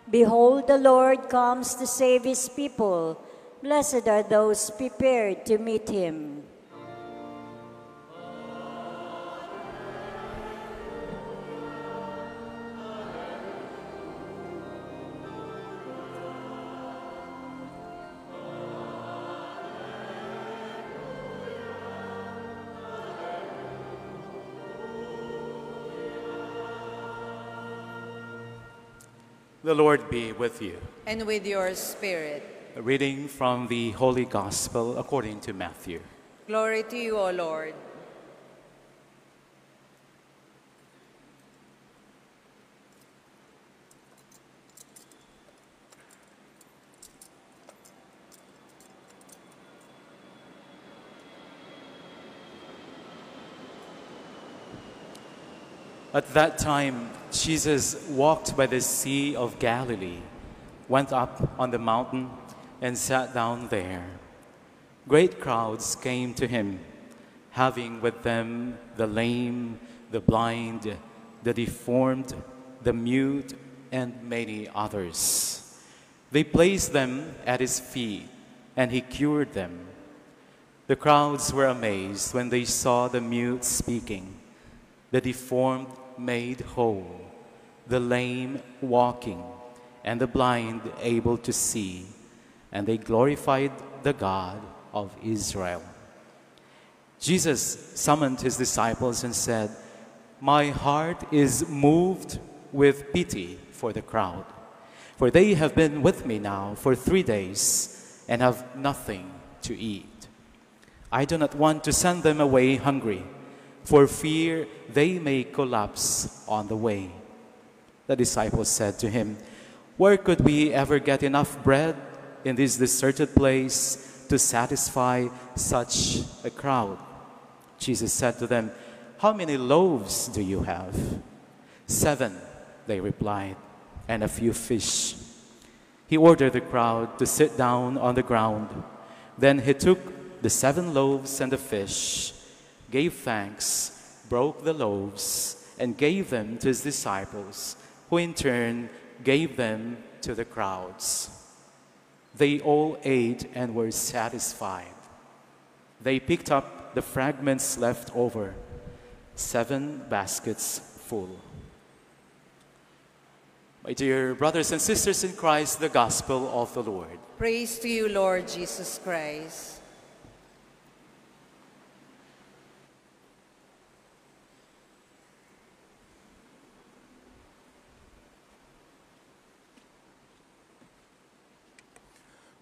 Behold, the Lord comes to save his people. Blessed are those prepared to meet him. The Lord be with you. And with your spirit. A reading from the Holy Gospel according to Matthew. Glory to you, O Lord. At that time, Jesus walked by the Sea of Galilee, went up on the mountain, and sat down there. Great crowds came to him, having with them the lame, the blind, the deformed, the mute, and many others. They placed them at his feet, and he cured them. The crowds were amazed when they saw the mute speaking, the deformed made whole, the lame walking, and the blind able to see, and they glorified the God of Israel. Jesus summoned his disciples and said, "My heart is moved with pity for the crowd, for they have been with me now for 3 days and have nothing to eat. I do not want to send them away hungry, for fear they may collapse on the way." The disciples said to him, "Where could we ever get enough bread in this deserted place to satisfy such a crowd?" Jesus said to them, "How many loaves do you have?" 7, they replied, "and a few fish." He ordered the crowd to sit down on the ground. Then he took the 7 loaves and the fish, gave thanks, broke the loaves, and gave them to his disciples, who in turn gave them to the crowds. They all ate and were satisfied. They picked up the fragments left over, 7 baskets full. My dear brothers and sisters in Christ, the Gospel of the Lord. Praise to you, Lord Jesus Christ.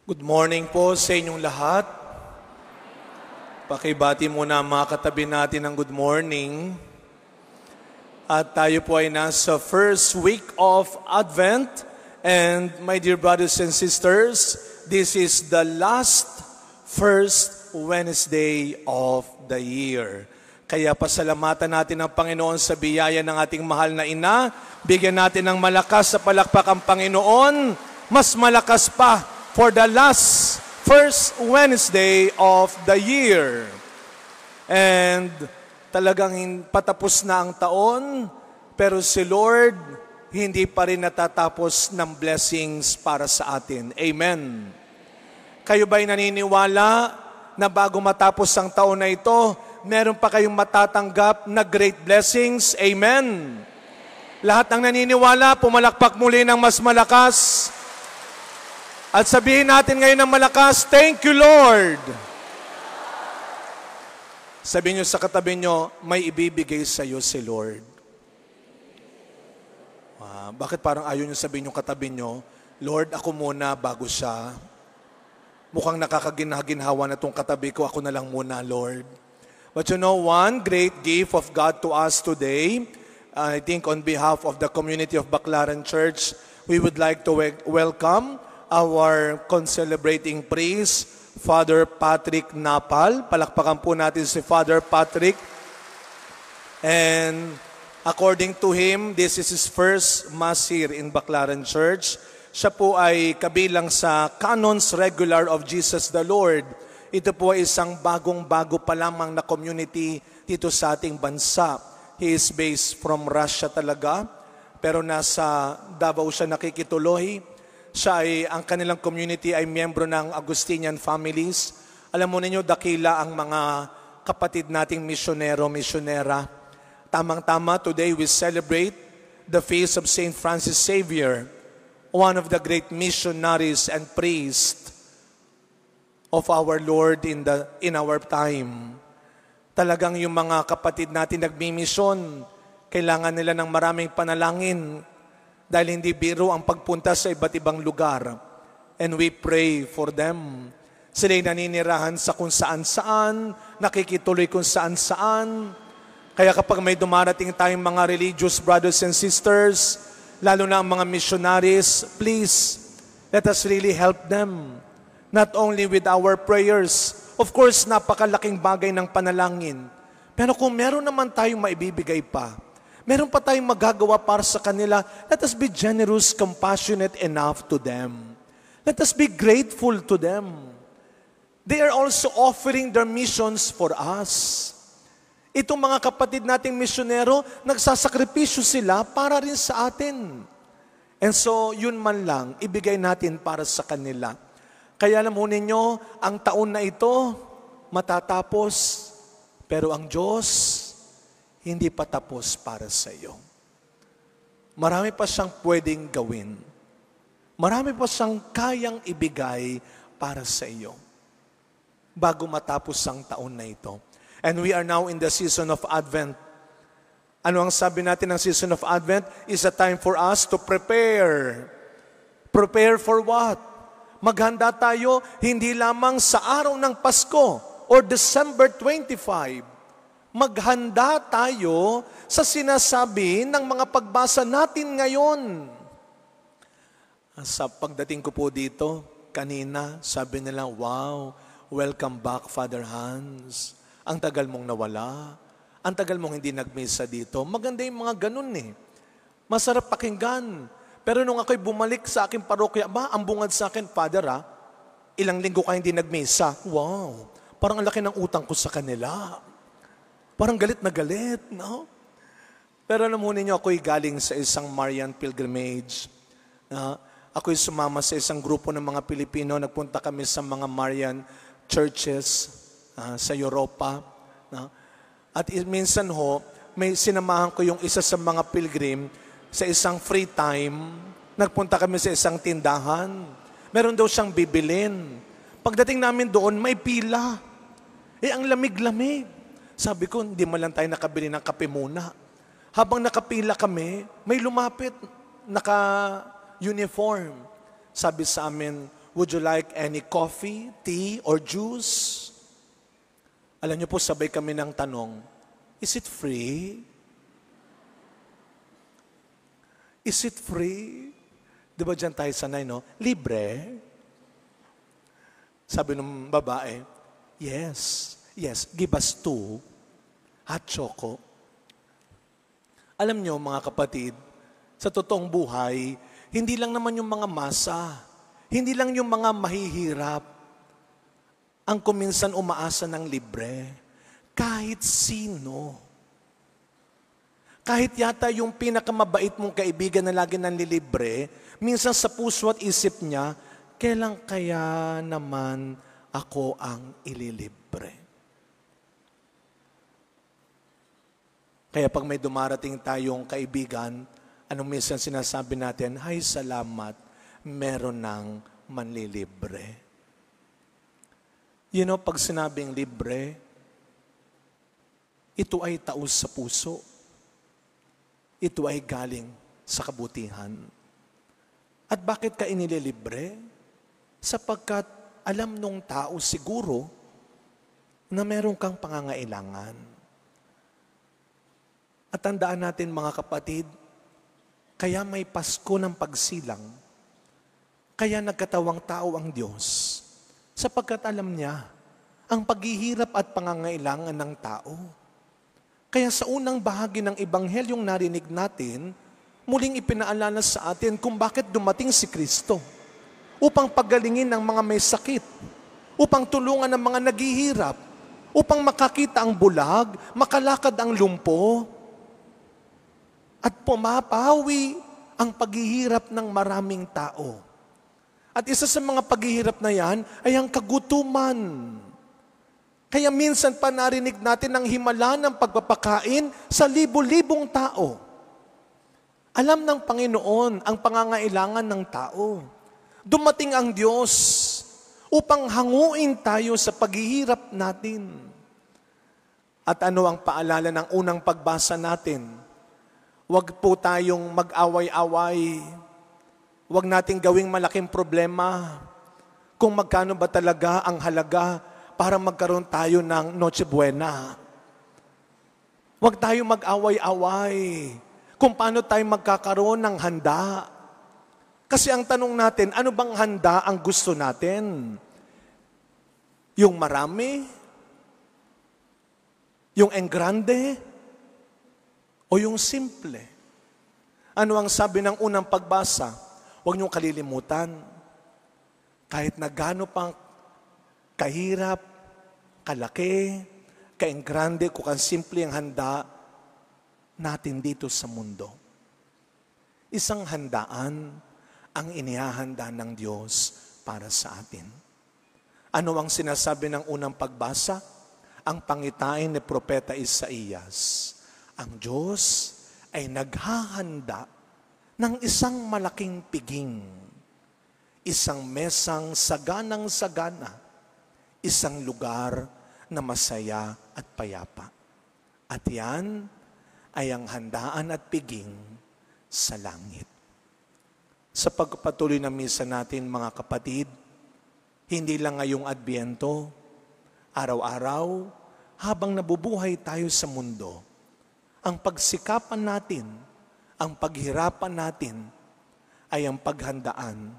Good morning po sa inyong lahat. Pakibati muna ang mga katabi natin ng good morning. At tayo po ay nasa first week of Advent. And my dear brothers and sisters, this is the last first Wednesday of the year. Kaya pasalamatan natin ang Panginoon sa biyaya ng ating mahal na ina. Bigyan natin ng malakas sa palakpak ang Panginoon. Mas malakas pa for the last first Wednesday of the year. And talagang patapos na ang taon, pero si Lord hindi pa rin natatapos ng blessings para sa atin. Amen. Kayo ba'y naniniwala na bago matapos ang taon na ito, meron pa kayong matatanggap na great blessings? Amen. Lahat ng naniniwala, pumalakpak muli ng mas malakas. At sabihin natin ngayon ng malakas, "Thank you, Lord." Sabihin nyo sa katabi nyo, may ibibigay sa iyo si Lord. Bakit parang ayaw nyo sabihin yung katabi nyo, "Lord, ako muna bago siya." Mukhang nakakaginhawa na itong katabi ko, ako na lang muna, Lord. But you know, one great gift of God to us today, I think on behalf of the community of Baclaran Church, we would like to welcome our concelebrating priest, Father Patrick Napal. Palakpakan po natin si Father Patrick. And according to him, this is his first Mass here in Baclaran Church. Siya po ay kabilang sa Canons Regular of Jesus the Lord. Ito po ay isang bagong-bago pa lamang na community dito sa ating bansa. He is based from Russia talaga. pero nasa Davao siya nakikituloy. Ang kanilang community ay miyembro ng Augustinian families. Alam mo ninyo, dakila ang mga kapatid nating misyonero, misyonera. Tamang-tama, today we celebrate the feast of Saint Francis Xavier, one of the great missionaries and priests of our Lord in our time. Talagang yung mga kapatid natin nagmimisyon, kailangan nila ng maraming panalangin dahil hindi biro ang pagpunta sa iba't ibang lugar. And we pray for them. Sila'y naninirahan sa kung saan-saan, nakikituloy kung saan-saan. Kaya kapag may dumarating tayong mga religious brothers and sisters, lalo na ang mga missionaries, please, let us really help them. Not only with our prayers. Of course, napakalaking bagay ng panalangin. Pero kung meron naman tayong maibibigay pa, meron pa tayong magagawa para sa kanila, let us be generous, compassionate enough to them. Let us be grateful to them. They are also offering their missions for us. Itong mga kapatid nating misyonero, nagsasakripisyo sila para rin sa atin. And so, yun man lang, ibigay natin para sa kanila. Kaya alam mo ninyo, ang taon na ito, matatapos, pero ang Diyos, hindi pa tapos para sa iyo. Marami pa siyang pwedeng gawin. Marami pa siyang kayang ibigay para sa iyo bago matapos ang taon na ito. And we are now in the season of Advent. Ano ang sabi natin ng season of Advent? Is a time for us to prepare. Prepare for what? Maghanda tayo hindi lamang sa araw ng Pasko or December 25. Maghanda tayo sa sinasabi ng mga pagbasa natin ngayon. Sa pagdating ko po dito, kanina, sabi nila, wow, welcome back, Father Hans. Ang tagal mong nawala. Ang tagal mong hindi nagmisa dito. Maganda yung mga ganun eh. Masarap pakinggan. Pero nung ako'y bumalik sa aking parokya, ang bungad sa akin, Father ilang linggo ka hindi nagmisa. Wow, parang ang laki ng utang ko sa kanila. Parang galit na galit, no? Pero alam mo ninyo, ako'y galing sa isang Marian pilgrimage. Ako'y sumama sa isang grupo ng mga Pilipino. Nagpunta kami sa mga Marian churches sa Europa. At minsan may sinamahan ko yung isa sa mga pilgrim sa isang free time. Nagpunta kami sa isang tindahan. Meron daw siyang bibilin. Pagdating namin doon, may pila. Ang lamig-lamig. Sabi ko, hindi man lang tayo nakabili ng kape muna. Habang nakapila kami, may lumapit, naka-uniform. Sabi sa amin, would you like any coffee, tea, or juice? Alam niyo po, sabay kami ng tanong, is it free? Is it free? Di ba dyan tayo sanay, no? Libre? Sabi ng babae, yes, give us 2 hot choco. Alam nyo, mga kapatid, sa totoong buhay, hindi lang naman yung mga masa, hindi lang yung mga mahihirap, ang kuminsan umaasa ng libre. Kahit sino. Kahit yata yung pinakamabait mong kaibigan na lagi nanlilibre, minsan sa puso at isip niya, kailan kaya naman ako ang ililibre? Kaya pag may dumarating tayong kaibigan, anong minsan sinasabi natin, ay salamat, meron ng manlilibre. You know, pag sinabing libre, ito ay taos sa puso. Ito ay galing sa kabutihan. At bakit ka inililibre? Sapagkat alam nung tao siguro na meron kang pangangailangan. At tandaan natin mga kapatid, kaya may Pasko ng pagsilang. Kaya nagkatawang tao ang Diyos. Sapagkat alam niya ang paghihirap at pangangailangan ng tao. Kaya sa unang bahagi ng Ebanghelyong narinig natin, muling ipinaalala sa atin kung bakit dumating si Kristo. Upang pagalingin ng mga may sakit. Upang tulungan ng mga naghihirap. Upang makakita ang bulag, makalakad ang lumpo. at pumapawi ang paghihirap ng maraming tao. At isa sa mga paghihirap na yan ay ang kagutuman. Kaya minsan pa narinig natin ang himala ng pagpapakain sa libo-libong tao. Alam ng Panginoon ang pangangailangan ng tao. Dumating ang Diyos upang hanguin tayo sa paghihirap natin. At ano ang paalala ng unang pagbasa natin? Huwag po tayong mag-away-away. Huwag nating gawing malaking problema kung magkano ba talaga ang halaga para magkaroon tayo ng Noche Buena. Huwag tayong mag-away-away kung paano tayo magkakaroon ng handa. Kasi ang tanong natin, ano bang handa ang gusto natin? Yung marami? Yung engrande? O yung simple? Ano ang sabi ng unang pagbasa? Huwag niyong kalilimutan. Kahit na gaano pang kahirap, kalaki, kaenggrande, kung kan simple ang handa natin dito sa mundo. Isang handaan ang inihahanda ng Diyos para sa atin. Ano ang sinasabi ng unang pagbasa? Ang pangitain ni Propeta Isaías. Ang Diyos ay naghahanda ng isang malaking piging, isang mesang saganang-sagana, isang lugar na masaya at payapa. At yan ay ang handaan at piging sa langit. Sa pagpatuloy ng misa natin, mga kapatid, hindi lang ngayong Adbyento, araw-araw, habang nabubuhay tayo sa mundo, ang pagsikapan natin, ang paghirapan natin, ay ang paghandaan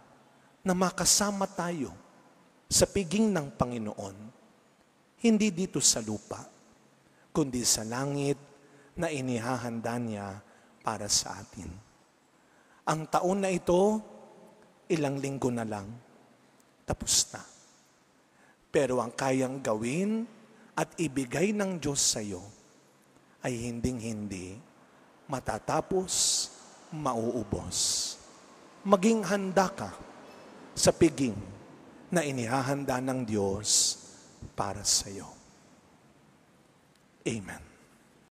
na makasama tayo sa piging ng Panginoon. Hindi dito sa lupa, kundi sa langit na inihahanda niya para sa atin. Ang taon na ito, ilang linggo na lang, tapos na. Pero ang kayang gawin at ibigay ng Diyos sa iyo ay hinding-hindi matatapos, mauubos. Maging handa ka sa piging na inihahanda ng Diyos para sa iyo. Amen.